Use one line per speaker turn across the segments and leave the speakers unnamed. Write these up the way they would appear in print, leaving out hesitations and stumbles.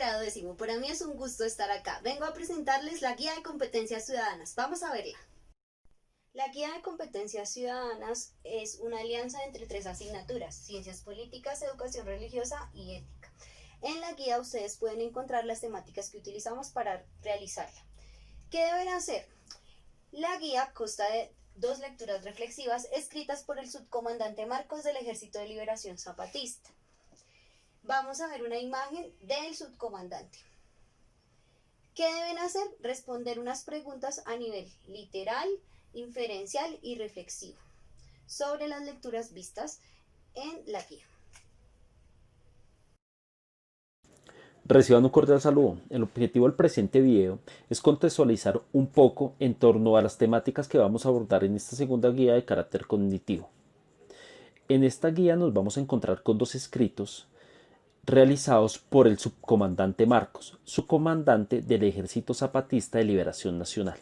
grado décimo, para mí es un gusto estar acá. Vengo a presentarles la Guía de Competencias Ciudadanas. Vamos a verla. La Guía de Competencias Ciudadanas es una alianza entre tres asignaturas: Ciencias Políticas, Educación Religiosa y Ética. En la guía ustedes pueden encontrar las temáticas que utilizamos para realizarla. ¿Qué deben hacer? La guía consta de dos lecturas reflexivas escritas por el subcomandante Marcos del Ejército de Liberación Zapatista. Vamos a ver una imagen del subcomandante. ¿Qué deben hacer? Responder unas preguntas a nivel literal, inferencial y reflexivo sobre las lecturas vistas en la guía.
Reciban un cordial saludo. El objetivo del presente video es contextualizar un poco en torno a las temáticas que vamos a abordar en esta segunda guía de carácter cognitivo. En esta guía nos vamos a encontrar con dos escritos realizados por el subcomandante Marcos, subcomandante del Ejército Zapatista de Liberación Nacional.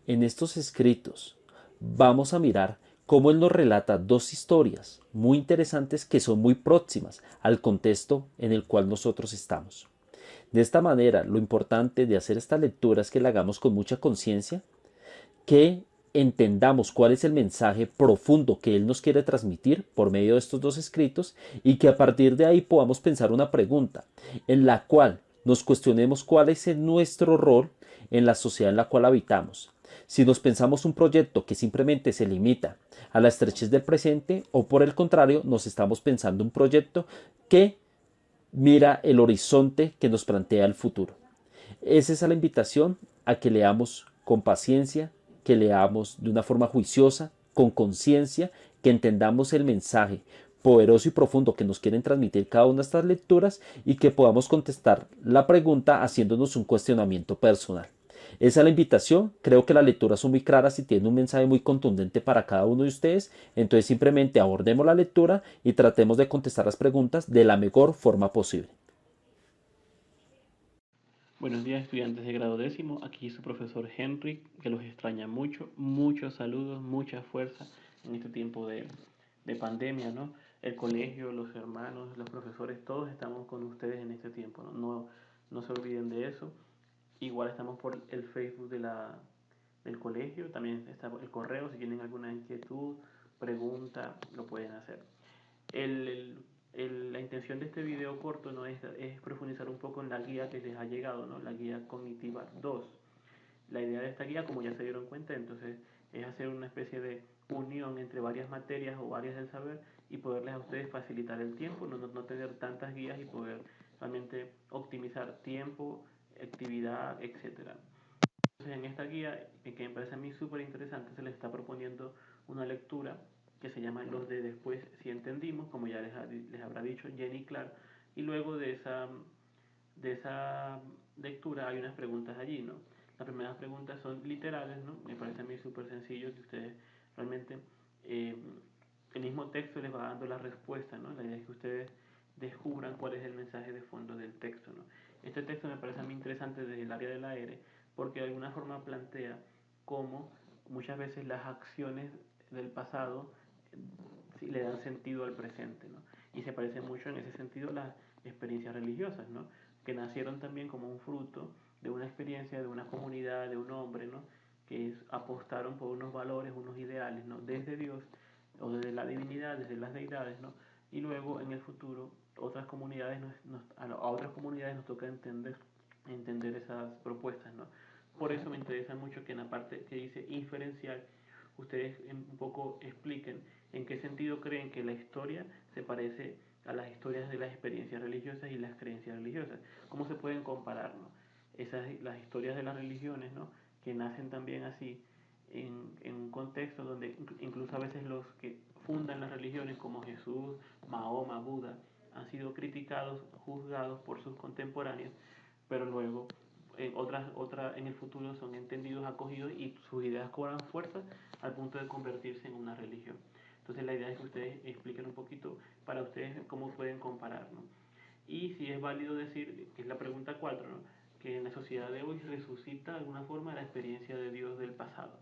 En estos escritos vamos a mirar cómo él nos relata dos historias muy interesantes que son muy próximas al contexto en el cual nosotros estamos. De esta manera, lo importante de hacer esta lectura es que la hagamos con mucha conciencia, que entendamos cuál es el mensaje profundo que él nos quiere transmitir por medio de estos dos escritos y que a partir de ahí podamos pensar una pregunta en la cual nos cuestionemos cuál es nuestro rol en la sociedad en la cual habitamos. Si nos pensamos un proyecto que simplemente se limita a la estrechez del presente o por el contrario nos estamos pensando un proyecto que mira el horizonte que nos plantea el futuro. Esa es la invitación a que leamos con paciencia, que leamos de una forma juiciosa, con conciencia, que entendamos el mensaje poderoso y profundo que nos quieren transmitir cada una de estas lecturas y que podamos contestar la pregunta haciéndonos un cuestionamiento personal. Esa es la invitación. Creo que las lecturas son muy claras y tienen un mensaje muy contundente para cada uno de ustedes. Entonces simplemente abordemos la lectura y tratemos de contestar las preguntas de la mejor forma posible.
Buenos días, estudiantes de grado décimo. Aquí su profesor Henry, que los extraña mucho. Muchos saludos, mucha fuerza en este tiempo de pandemia, ¿no? El colegio, los hermanos, los profesores, todos estamos con ustedes en este tiempo, ¿no? No se olviden de eso. Igual estamos por el Facebook del colegio, también está el correo. Si tienen alguna inquietud, pregunta, lo pueden hacer. La intención de este video corto no es profundizar un poco en la guía que les ha llegado, ¿no? La guía cognitiva 2. La idea de esta guía, como ya se dieron cuenta, entonces es hacer una especie de unión entre varias materias o áreas del saber y poderles a ustedes facilitar el tiempo, no tener tantas guías y poder realmente optimizar tiempo, actividad, etc. Entonces en esta guía, que me parece a mí súper interesante, se les está proponiendo una lectura que se llama Los de Después si Entendimos, como ya les habrá dicho Jenny Clark, y luego de esa lectura hay unas preguntas allí, ¿no? Las primeras preguntas son literales, ¿no? Me parece a mí súper sencillo que ustedes realmente, el mismo texto les va dando la respuesta, ¿no? La idea es que ustedes descubran cuál es el mensaje de fondo del texto, ¿no? Este texto me parece a mí interesante desde el área del aire, porque de alguna forma plantea cómo muchas veces las acciones del pasado sí, le dan sentido al presente, ¿no? Y se parece mucho en ese sentido las experiencias religiosas, ¿no? Que nacieron también como un fruto de una experiencia, de una comunidad, de un hombre, ¿no? Que apostaron por unos valores, unos ideales, ¿no? Desde Dios o desde la divinidad, desde las deidades, ¿no? Y luego en el futuro otras comunidades a otras comunidades nos toca entender esas propuestas, ¿no? Por eso me interesa mucho que en la parte que dice inferencial ustedes un poco expliquen en qué sentido creen que la historia se parece a las historias de las experiencias religiosas y las creencias religiosas. ¿Cómo se pueden comparar, ¿no? Las historias de las religiones, ¿no? Que nacen también así en un contexto donde incluso a veces los que fundan las religiones como Jesús, Mahoma, Buda, han sido criticados, juzgados por sus contemporáneos, pero luego en el futuro son entendidos, acogidos y sus ideas cobran fuerza al punto de convertirse en una religión. Entonces la idea es que ustedes expliquen un poquito para ustedes cómo pueden comparar, ¿no? Y si es válido decir, que es la pregunta 4, ¿no? Que en la sociedad de hoy resucita de alguna forma la experiencia de Dios del pasado.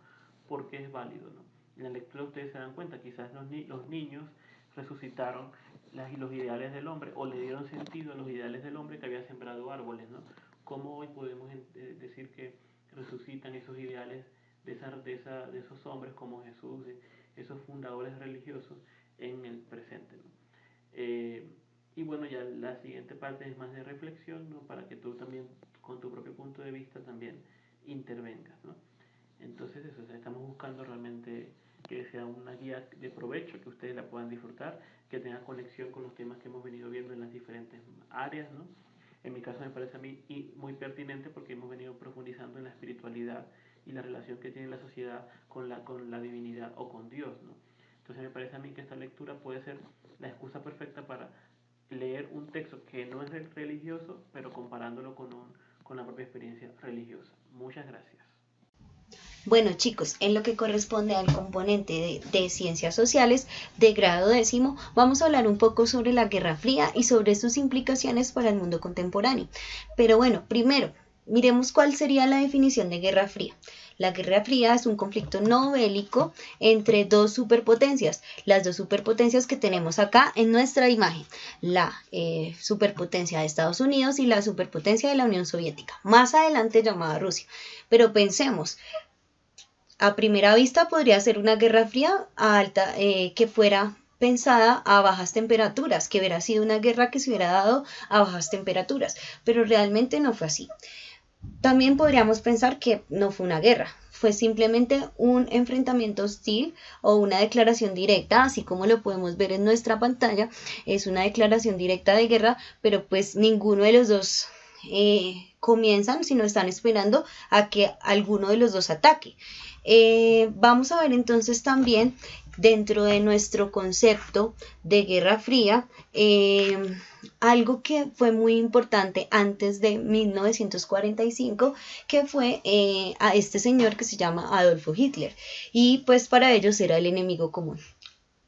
¿Por qué es válido, no? En la lectura ustedes se dan cuenta, quizás los niños resucitaron los ideales del hombre, o le dieron sentido a los ideales del hombre que había sembrado árboles, ¿no? ¿Cómo hoy podemos decir que resucitan esos ideales de esos hombres como Jesús, de esos fundadores religiosos en el presente, ¿no? Y bueno, ya la siguiente parte es más de reflexión, ¿no? Para que tú también, con tu propio punto de vista, también intervengas, ¿no? Entonces eso, o sea, estamos buscando realmente que sea una guía de provecho, que ustedes la puedan disfrutar, que tenga conexión con los temas que hemos venido viendo en las diferentes áreas, ¿no? En mi caso me parece a mí muy pertinente porque hemos venido profundizando en la espiritualidad y la relación que tiene la sociedad con la divinidad o con Dios, ¿no? Entonces me parece a mí que esta lectura puede ser la excusa perfecta para leer un texto que no es religioso, pero comparándolo con la propia experiencia religiosa. Muchas gracias.
Bueno, chicos, en lo que corresponde al componente de ciencias sociales de grado 10º, vamos a hablar un poco sobre la Guerra Fría y sobre sus implicaciones para el mundo contemporáneo. Pero bueno, primero, miremos cuál sería la definición de Guerra Fría. La Guerra Fría es un conflicto no bélico entre dos superpotencias, las dos superpotencias que tenemos acá en nuestra imagen, la superpotencia de Estados Unidos y la superpotencia de la Unión Soviética, más adelante llamada Rusia. Pero pensemos, a primera vista podría ser una guerra fría alta, que fuera pensada a bajas temperaturas, que hubiera sido una guerra que se hubiera dado a bajas temperaturas, pero realmente no fue así. También podríamos pensar que no fue una guerra, fue simplemente un enfrentamiento hostil o una declaración directa, así como lo podemos ver en nuestra pantalla, es una declaración directa de guerra, pero pues ninguno de los dos comienzan, sino están esperando a que alguno de los dos ataque. Vamos a ver entonces también dentro de nuestro concepto de Guerra Fría, algo que fue muy importante antes de 1945, que fue a este señor que se llama Adolfo Hitler, y pues para ellos era el enemigo común.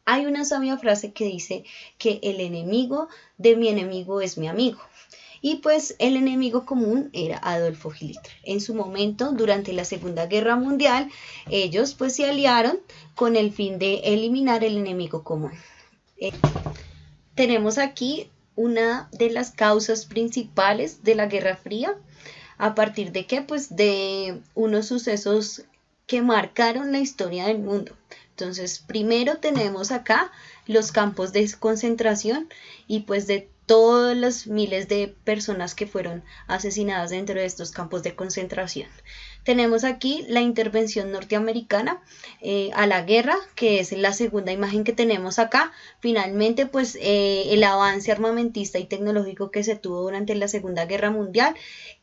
Hay una sabia frase que dice que el enemigo de mi enemigo es mi amigo. Y pues el enemigo común era Adolfo Hitler. En su momento, durante la Segunda Guerra Mundial, ellos pues se aliaron con el fin de eliminar el enemigo común. Tenemos aquí una de las causas principales de la Guerra Fría, a partir de que pues de unos sucesos que marcaron la historia del mundo. Entonces, primero tenemos acá los campos de concentración y pues de todos los miles de personas que fueron asesinadas dentro de estos campos de concentración. Tenemos aquí la intervención norteamericana a la guerra, que es la segunda imagen que tenemos acá. Finalmente, pues el avance armamentista y tecnológico que se tuvo durante la Segunda Guerra Mundial,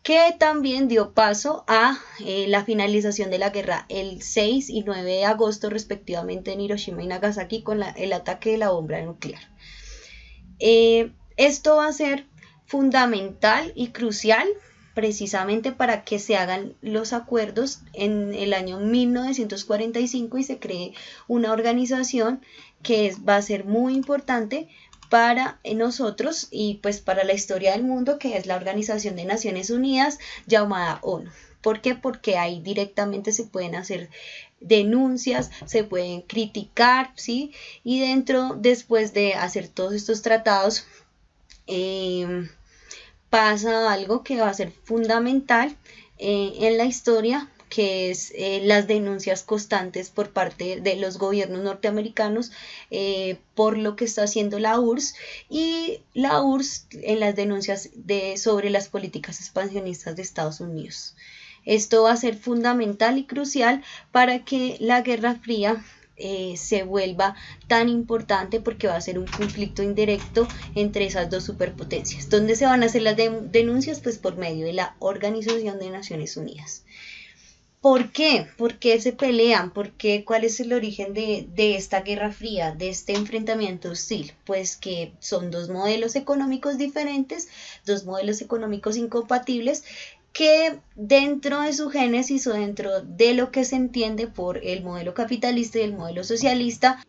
que también dio paso a la finalización de la guerra el 6 y 9 de agosto respectivamente en Hiroshima y Nagasaki con el ataque de la bomba nuclear. Esto va a ser fundamental y crucial precisamente para que se hagan los acuerdos en el año 1945 y se cree una organización que va a ser muy importante para nosotros y pues para la historia del mundo, que es la Organización de Naciones Unidas llamada ONU. ¿Por qué? Porque ahí directamente se pueden hacer denuncias, se pueden criticar, ¿sí? Y después de hacer todos estos tratados, pasa algo que va a ser fundamental en la historia, que es las denuncias constantes por parte de los gobiernos norteamericanos por lo que está haciendo la URSS, y la URSS en las denuncias sobre las políticas expansionistas de Estados Unidos. Esto va a ser fundamental y crucial para que la Guerra Fría se vuelva tan importante, porque va a ser un conflicto indirecto entre esas dos superpotencias. ¿Dónde se van a hacer las denuncias? Pues por medio de la Organización de Naciones Unidas. ¿Por qué? ¿Por qué se pelean? ¿Por qué? ¿Cuál es el origen de esta Guerra Fría, de este enfrentamiento hostil? Pues que son dos modelos económicos diferentes, dos modelos económicos incompatibles, que dentro de su génesis o dentro de lo que se entiende por el modelo capitalista y el modelo socialista,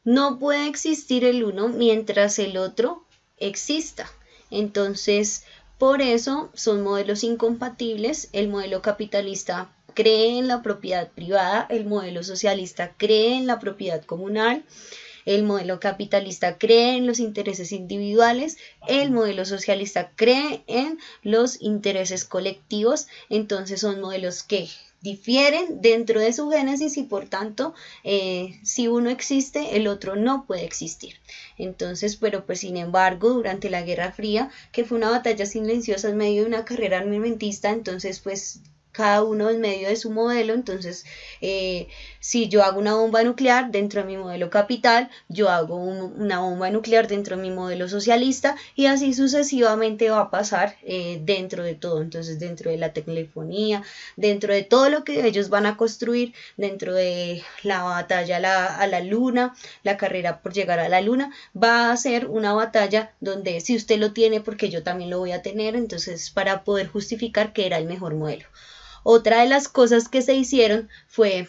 no puede existir el uno mientras el otro exista. Entonces, por eso son modelos incompatibles. El modelo capitalista cree en la propiedad privada, el modelo socialista cree en la propiedad comunal. El modelo capitalista cree en los intereses individuales, el modelo socialista cree en los intereses colectivos. Entonces son modelos que difieren dentro de su génesis y por tanto si uno existe el otro no puede existir. Entonces, pero pues sin embargo durante la Guerra Fría, que fue una batalla silenciosa en medio de una carrera armamentista, entonces pues cada uno en medio de su modelo. Entonces si yo hago una bomba nuclear dentro de mi modelo capital, yo hago una bomba nuclear dentro de mi modelo socialista, y así sucesivamente va a pasar dentro de todo. Entonces dentro de la telefonía, dentro de todo lo que ellos van a construir, dentro de la batalla a la luna, la carrera por llegar a la luna, va a ser una batalla donde si usted lo tiene porque yo también lo voy a tener, entonces para poder justificar que era el mejor modelo. Otra de las cosas que se hicieron fue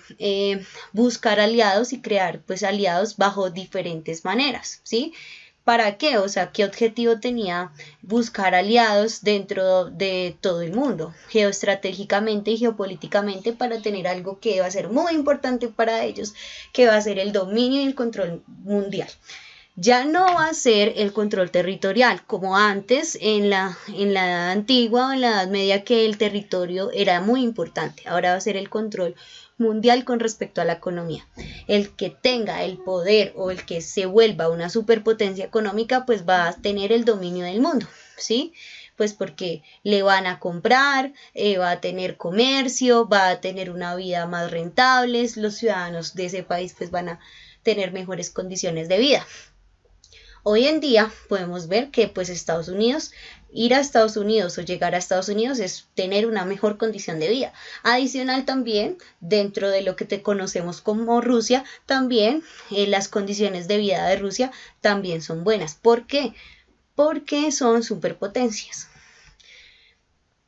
buscar aliados y crear pues aliados bajo diferentes maneras, ¿sí? ¿Para qué? O sea, ¿qué objetivo tenía buscar aliados dentro de todo el mundo, geoestratégicamente y geopolíticamente, para tener algo que va a ser muy importante para ellos, que va a ser el dominio y el control mundial? Ya no va a ser el control territorial como antes en la edad antigua o en la edad media, que el territorio era muy importante. Ahora va a ser el control mundial con respecto a la economía. El que tenga el poder o el que se vuelva una superpotencia económica pues va a tener el dominio del mundo, ¿sí? Pues porque le van a comprar, va a tener comercio, va a tener una vida más rentable, los ciudadanos de ese país pues van a tener mejores condiciones de vida. Hoy en día podemos ver que pues ir a Estados Unidos o llegar a Estados Unidos es tener una mejor condición de vida. Adicional también, dentro de lo que te conocemos como Rusia, también las condiciones de vida de Rusia también son buenas. ¿Por qué? Porque son superpotencias.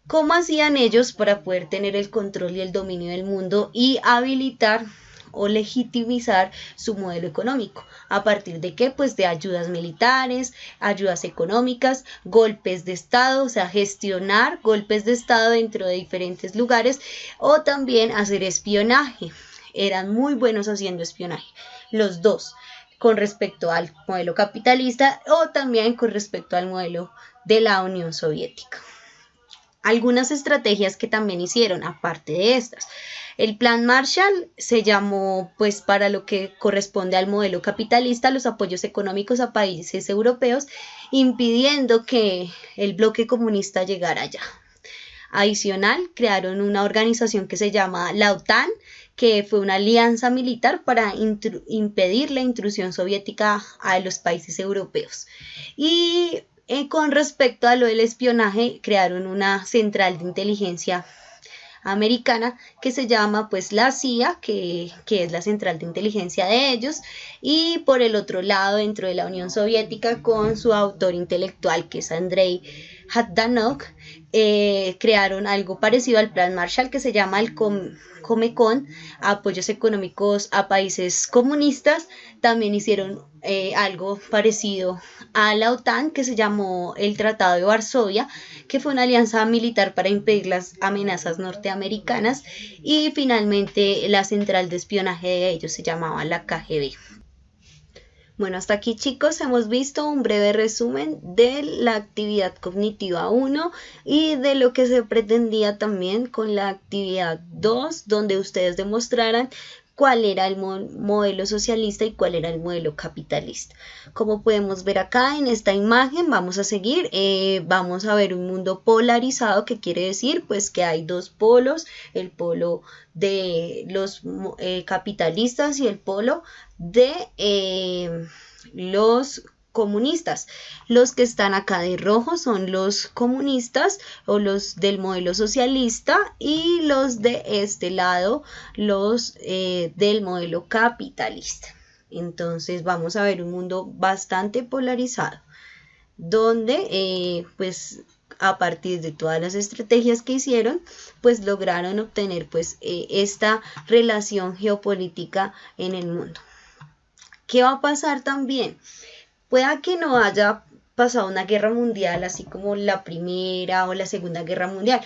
¿Cómo hacían ellos para poder tener el control y el dominio del mundo y habilitar o legitimizar su modelo económico? ¿A partir de qué? Pues de ayudas militares, ayudas económicas, golpes de Estado, o sea, gestionar golpes de Estado dentro de diferentes lugares, o también hacer espionaje. Eran muy buenos haciendo espionaje, los dos, con respecto al modelo capitalista o también con respecto al modelo de la Unión Soviética. Algunas estrategias que también hicieron, aparte de estas: el Plan Marshall se llamó, pues para lo que corresponde al modelo capitalista, los apoyos económicos a países europeos, impidiendo que el bloque comunista llegara allá. Adicional, crearon una organización que se llama la OTAN, que fue una alianza militar para impedir la intrusión soviética a los países europeos. Y con respecto a lo del espionaje, crearon una central de inteligencia americana que se llama pues la CIA, que es la central de inteligencia de ellos, y por el otro lado, dentro de la Unión Soviética, con su autor intelectual que es Andrei Bogdanov, crearon algo parecido al Plan Marshall que se llama el Comecon, apoyos económicos a países comunistas. También hicieron algo parecido a la OTAN que se llamó el Tratado de Varsovia, que fue una alianza militar para impedir las amenazas norteamericanas, y finalmente la central de espionaje de ellos se llamaba la KGB. Bueno, hasta aquí, chicos, hemos visto un breve resumen de la actividad cognitiva 1 y de lo que se pretendía también con la actividad 2, donde ustedes demostraran cuál era el modelo socialista y cuál era el modelo capitalista. Como podemos ver acá en esta imagen, vamos a seguir, vamos a ver un mundo polarizado, que quiere decir pues que hay dos polos: el polo de los capitalistas y el polo de los comunistas. Los que están acá de rojo son los comunistas o los del modelo socialista, y los de este lado los del modelo capitalista. Entonces vamos a ver un mundo bastante polarizado, donde pues a partir de todas las estrategias que hicieron, pues lograron obtener pues esta relación geopolítica en el mundo. ¿Qué va a pasar también? Pueda que no haya pasado una guerra mundial así como la Primera o la Segunda Guerra Mundial,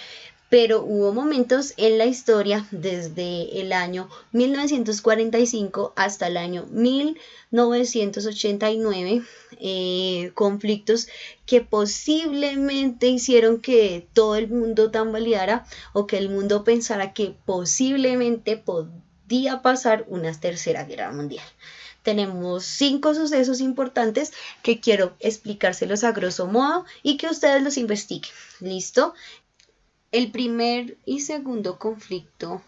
pero hubo momentos en la historia desde el año 1945 hasta el año 1989, conflictos que posiblemente hicieron que todo el mundo tambaleara o que el mundo pensara que posiblemente podía pasar una tercera guerra mundial. Tenemos 5 sucesos importantes que quiero explicárselos a grosso modo y que ustedes los investiguen. ¿Listo? El primer y segundo conflicto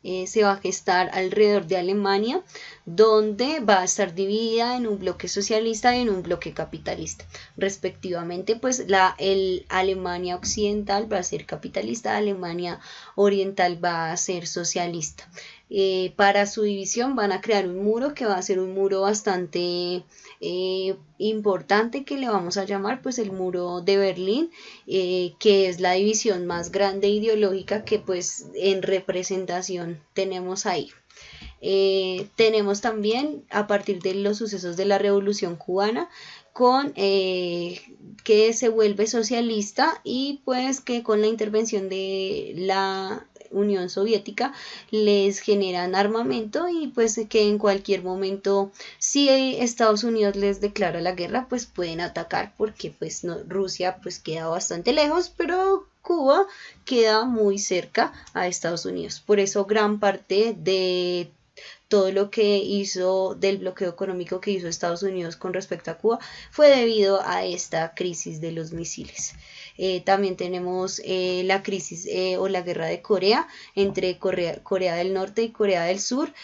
se va a gestar alrededor de Alemania, donde va a estar dividida en un bloque socialista y en un bloque capitalista. Respectivamente, pues el Alemania occidental va a ser capitalista, Alemania oriental va a ser socialista. Para su división van a crear un muro que va a ser un muro bastante importante, que le vamos a llamar pues el muro de Berlín, que es la división más grande ideológica que pues en representación tenemos ahí. Tenemos también a partir de los sucesos de la Revolución Cubana que se vuelve socialista y pues que con la intervención de la Unión Soviética les generan armamento y pues que en cualquier momento si Estados Unidos les declara la guerra pues pueden atacar, porque pues Rusia pues queda bastante lejos, pero Cuba queda muy cerca a Estados Unidos. Por eso gran parte de todo lo que hizo del bloqueo económico que hizo Estados Unidos con respecto a Cuba fue debido a esta crisis de los misiles. También tenemos la crisis o la guerra de Corea entre Corea del Norte y Corea del Sur,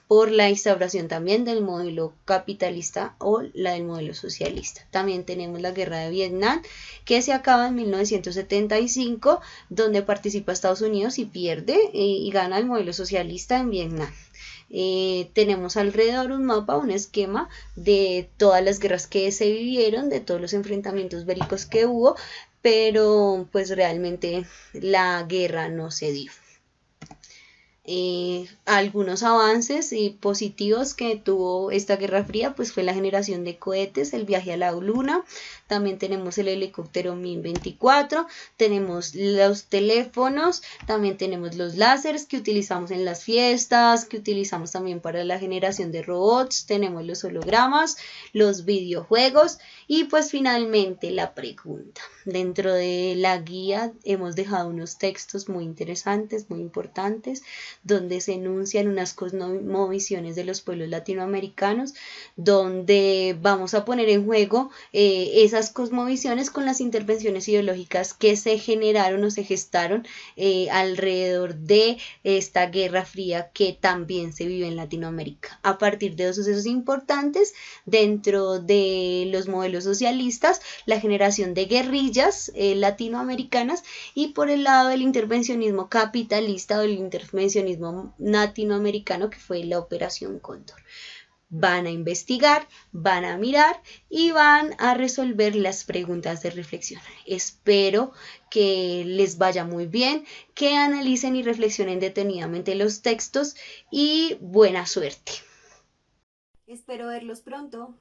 por la instauración también del modelo capitalista o la del modelo socialista. También tenemos la guerra de Vietnam, que se acaba en 1975, donde participa Estados Unidos y pierde y gana el modelo socialista en Vietnam. Tenemos alrededor un mapa, un esquema de todas las guerras que se vivieron, de todos los enfrentamientos bélicos que hubo, pero pues realmente la guerra no se dio. Algunos avances positivos que tuvo esta Guerra Fría pues fue la generación de cohetes, el viaje a la Luna. También tenemos el helicóptero MiG-24, tenemos los teléfonos, también tenemos los láseres que utilizamos en las fiestas, que utilizamos también para la generación de robots, tenemos los hologramas, los videojuegos y pues finalmente la pregunta. Dentro de la guía hemos dejado unos textos muy interesantes, muy importantes, donde se enuncian unas cosmovisiones de los pueblos latinoamericanos, donde vamos a poner en juego esas cosmovisiones con las intervenciones ideológicas que se generaron o se gestaron alrededor de esta Guerra Fría que también se vive en Latinoamérica, a partir de dos sucesos importantes dentro de los modelos socialistas, la generación de guerrillas latinoamericanas, y por el lado del intervencionismo capitalista o el intervencionismo latinoamericano, que fue la Operación Cóndor. Van a investigar, van a mirar y van a resolver las preguntas de reflexión. Espero que les vaya muy bien, que analicen y reflexionen detenidamente los textos y buena suerte.
Espero verlos pronto.